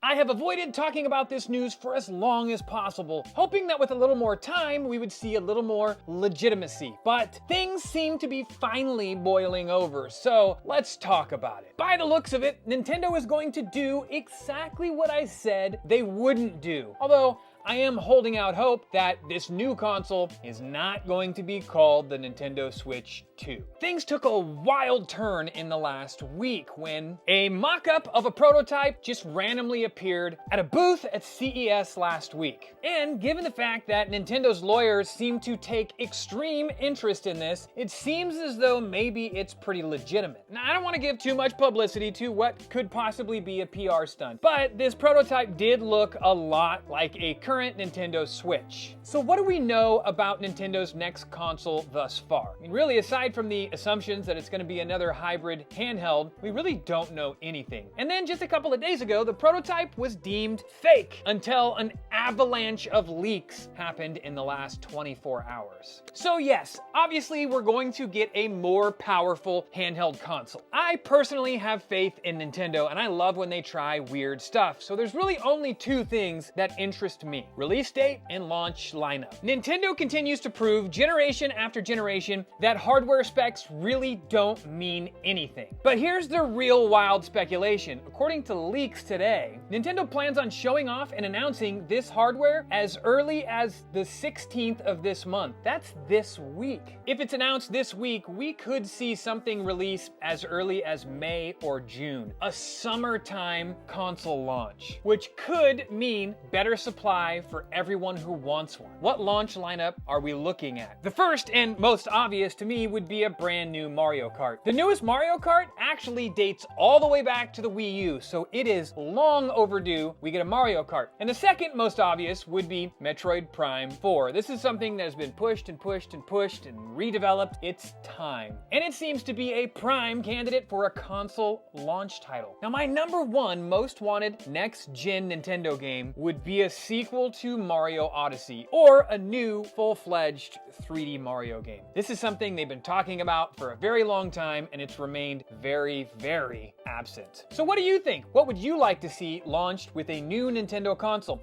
I have avoided talking about this news for as long as possible, hoping that with a little more time, we would see a little more legitimacy. But things seem to be finally boiling over, so let's talk about it. By the looks of it, Nintendo is going to do exactly what I said they wouldn't do. Although, I am holding out hope that this new console is not going to be called the Nintendo Switch 2. Things took a wild turn in the last week when a mock-up of a prototype just randomly appeared at a booth at CES last week. And given the fact that Nintendo's lawyers seem to take extreme interest in this, it seems as though maybe it's pretty legitimate. Now, I don't want to give too much publicity to what could possibly be a PR stunt, but this prototype did look a lot like a current Nintendo Switch. So what do we know about Nintendo's next console thus far? I mean, really, aside from the assumptions that it's going to be another hybrid handheld, we really don't know anything. And then just a couple of days ago, the prototype was deemed fake until an avalanche of leaks happened in the last 24 hours. So yes, obviously we're going to get a more powerful handheld console. I personally have faith in Nintendo and I love when they try weird stuff. So there's really only two things that interest me: release date and launch lineup. Nintendo continues to prove generation after generation that hardware specs really don't mean anything. But here's the real wild speculation. According to leaks today, Nintendo plans on showing off and announcing this hardware as early as the 16th of this month. That's this week. If it's announced this week, we could see something released as early as May or June, a summertime console launch, which could mean better supply for everyone who wants one. What launch lineup are we looking at? The first and most obvious to me would be a brand new Mario Kart. The newest Mario Kart actually dates all the way back to the Wii U, so it is long overdue we get a Mario Kart. And the second most obvious would be Metroid Prime 4. This is something that has been pushed and pushed and pushed and redeveloped. It's time. And it seems to be a prime candidate for a console launch title. Now, my number one most wanted next-gen Nintendo game would be a sequel to Mario Odyssey, or a new full-fledged 3D Mario game. This is something they've been talking about for a very long time, and it's remained very, very absent. So what do you think? What would you like to see launched with a new Nintendo console?